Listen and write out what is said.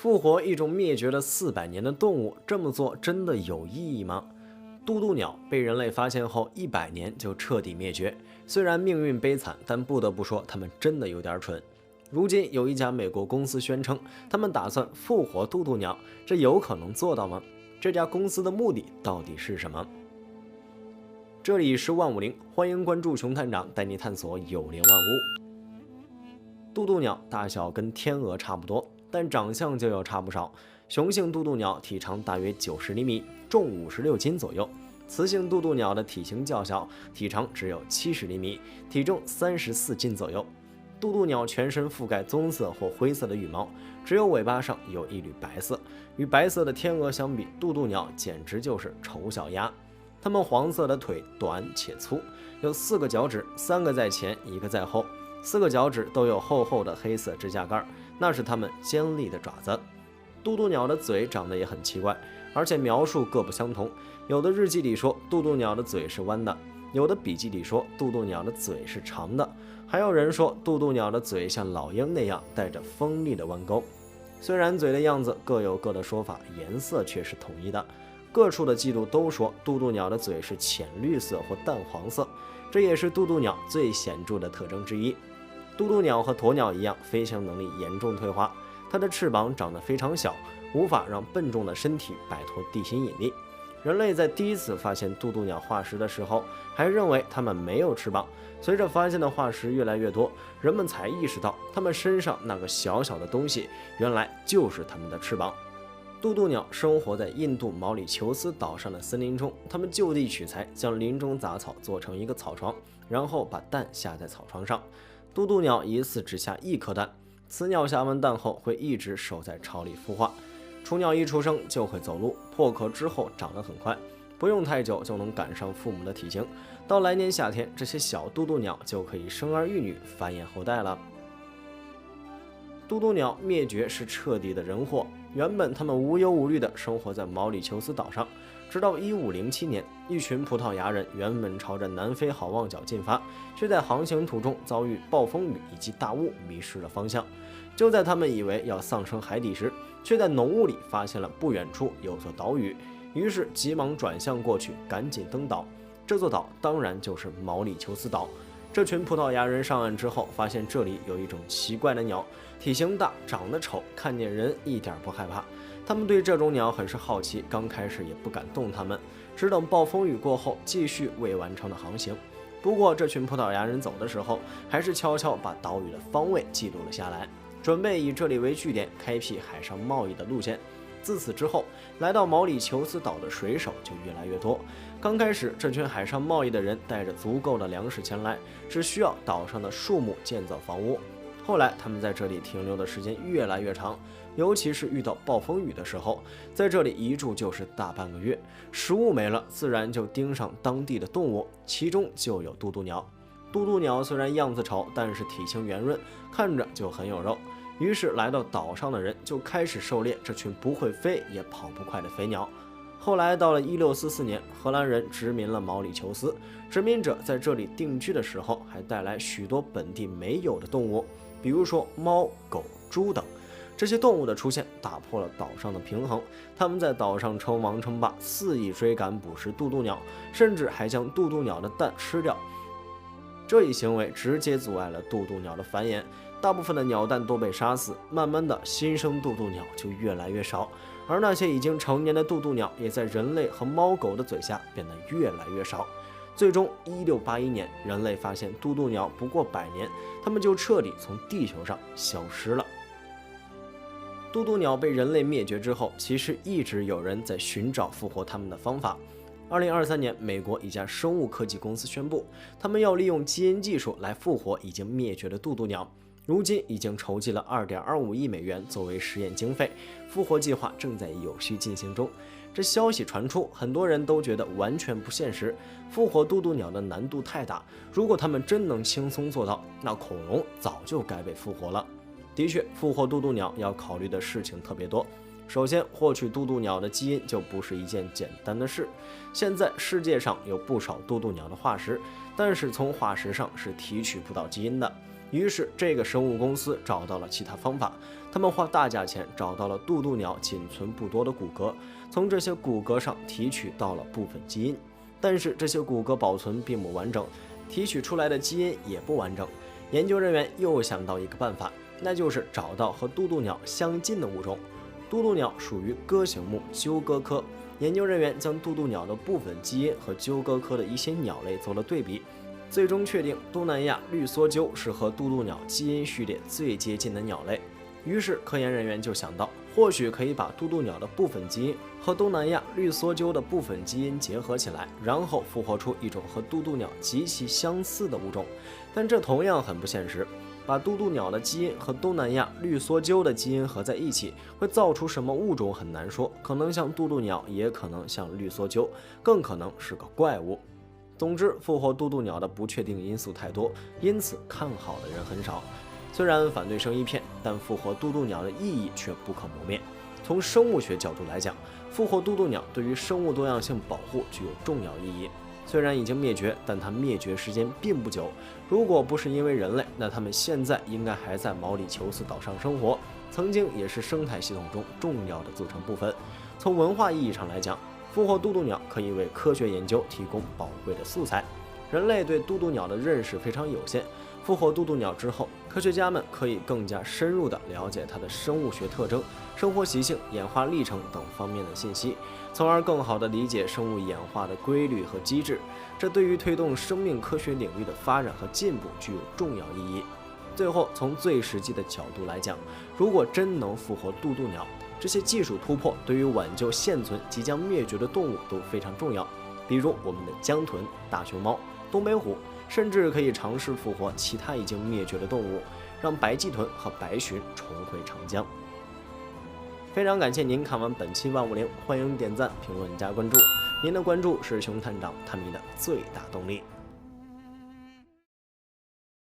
复活一种灭绝了400年的动物，这么做真的有意义吗？渡渡鸟被人类发现后100年就彻底灭绝，虽然命运悲惨，但不得不说他们真的有点蠢。如今有一家美国公司宣称，他们打算复活渡渡鸟，这有可能做到吗？这家公司的目的到底是什么？这里是万物灵，欢迎关注熊探长带你探索有灵万物。渡渡鸟大小跟天鹅差不多，但长相就要差不少。雄性渡渡鸟体长大约90厘米，重56斤左右。雌性渡渡鸟的体型较小，体长只有70厘米，体重34斤左右。渡渡鸟全身覆盖棕色或灰色的羽毛，只有尾巴上有一缕白色。与白色的天鹅相比，渡渡鸟简直就是丑小鸭。它们黄色的腿短且粗，有4个脚趾，3个在前，1个在后。4个脚趾都有厚厚的黑色指甲盖，那是它们尖利的爪子。渡渡鸟的嘴长得也很奇怪，而且描述各不相同。有的日记里说渡渡鸟的嘴是弯的，有的笔记里说渡渡鸟的嘴是长的，还有人说渡渡鸟的嘴像老鹰那样带着锋利的弯钩。虽然嘴的样子各有各的说法，颜色却是统一的。各处的记录都说渡渡鸟的嘴是浅绿色或淡黄色，这也是渡渡鸟最显著的特征之一。渡渡鸟和鸵鸟一样，飞行能力严重退化，它的翅膀长得非常小，无法让笨重的身体摆脱地心引力。人类在第一次发现渡渡鸟化石的时候，还认为它们没有翅膀。随着发现的化石越来越多，人们才意识到它们身上那个小小的东西，原来就是它们的翅膀。渡渡鸟生活在印度毛里求斯岛上的森林中，它们就地取材，将林中杂草做成一个草床，然后把蛋下在草床上。渡渡鸟一次只下1颗蛋，雌鸟下完蛋后会一直守在巢里孵化。雏鸟一出生就会走路，破壳之后长得很快，不用太久就能赶上父母的体型。到来年夏天，这些小渡渡鸟就可以生儿育女，繁衍后代了。渡渡鸟灭绝是彻底的人祸。原本它们无忧无虑地生活在毛里求斯岛上，直到1507年，一群葡萄牙人原本朝着南非好望角进发，却在航行途中遭遇暴风雨以及大雾，迷失了方向。就在他们以为要丧生海底时，却在浓雾里发现了不远处有座岛屿，于是急忙转向过去，赶紧登岛。这座岛当然就是毛里求斯岛。这群葡萄牙人上岸之后，发现这里有一种奇怪的鸟，体型大，长得丑，看见人一点不害怕。他们对这种鸟很是好奇，刚开始也不敢动它们，只等暴风雨过后，继续未完成的航行。不过，这群葡萄牙人走的时候，还是悄悄把岛屿的方位记录了下来，准备以这里为据点，开辟海上贸易的路线。自此之后，来到毛里求斯岛的水手就越来越多。刚开始，这群海上贸易的人带着足够的粮食前来，只需要岛上的树木建造房屋。后来，他们在这里停留的时间越来越长，尤其是遇到暴风雨的时候，在这里一住就是大半个月。食物没了，自然就盯上当地的动物，其中就有渡渡鸟。渡渡鸟虽然样子丑，但是体型圆润，看着就很有肉。于是来到岛上的人就开始狩猎这群不会飞也跑不快的飞鸟。后来到了1644年，荷兰人殖民了毛里求斯，殖民者在这里定居的时候，还带来许多本地没有的动物，比如说猫、狗、猪等。这些动物的出现打破了岛上的平衡，他们在岛上称王称霸，肆意追赶捕食渡渡鸟，甚至还将渡渡鸟的蛋吃掉。这一行为直接阻碍了渡渡鸟的繁衍，大部分的鸟蛋都被杀死，慢慢的新生渡渡鸟就越来越少，而那些已经成年的渡渡鸟也在人类和猫狗的嘴下变得越来越少。最终1681年，人类发现渡渡鸟不过100年，它们就彻底从地球上消失了。渡渡鸟被人类灭绝之后，其实一直有人在寻找复活它们的方法。2023年，美国一家生物科技公司宣布，他们要利用基因技术来复活已经灭绝的渡渡鸟。如今已经筹集了2.25亿美元作为实验经费，复活计划正在有序进行中。这消息传出，很多人都觉得完全不现实，复活渡渡鸟的难度太大。如果他们真能轻松做到，那恐龙早就该被复活了。的确，复活渡渡鸟要考虑的事情特别多。首先，获取渡渡鸟的基因就不是一件简单的事。现在世界上有不少渡渡鸟的化石，但是从化石上是提取不到基因的。于是，这个生物公司找到了其他方法。他们花大价钱找到了渡渡鸟仅存不多的骨骼，从这些骨骼上提取到了部分基因，但是这些骨骼保存并不完整，提取出来的基因也不完整。研究人员又想到一个办法，那就是找到和渡渡鸟相近的物种。渡渡鸟属于鸽形目鸠鸽科，研究人员将渡渡鸟的部分基因和鸠鸽科的一些鸟类做了对比，最终确定东南亚绿梭鸠是和渡渡鸟基因序列最接近的鸟类。于是科研人员就想到，或许可以把渡渡鸟的部分基因和东南亚绿梭鸠的部分基因结合起来，然后复活出一种和渡渡鸟极其相似的物种。但这同样很不现实，把渡渡鸟的基因和东南亚绿梭鸠的基因合在一起，会造出什么物种很难说，可能像渡渡鸟，也可能像绿梭鸠，更可能是个怪物。总之，复活渡渡鸟的不确定因素太多，因此看好的人很少。虽然反对声一片，但复活渡渡鸟的意义却不可磨灭。从生物学角度来讲，复活渡渡鸟对于生物多样性保护具有重要意义。虽然已经灭绝，但它灭绝时间并不久。如果不是因为人类，那它们现在应该还在毛里求斯岛上生活，曾经也是生态系统中重要的组成部分。从文化意义上来讲，复活渡渡鸟可以为科学研究提供宝贵的素材。人类对渡渡鸟的认识非常有限，复活渡渡鸟之后，科学家们可以更加深入地了解它的生物学特征、生活习性、演化历程等方面的信息，从而更好地理解生物演化的规律和机制。这对于推动生命科学领域的发展和进步具有重要意义。最后，从最实际的角度来讲，如果真能复活渡渡鸟，这些技术突破对于挽救现存即将灭绝的动物都非常重要，比如我们的江豚、大熊猫、东北虎，甚至可以尝试复活其他已经灭绝的动物，让白鳍豚和白鲟重回长江。非常感谢您看完本期万物灵，欢迎点赞、评论、加关注，您的关注是熊探长探秘的最大动力。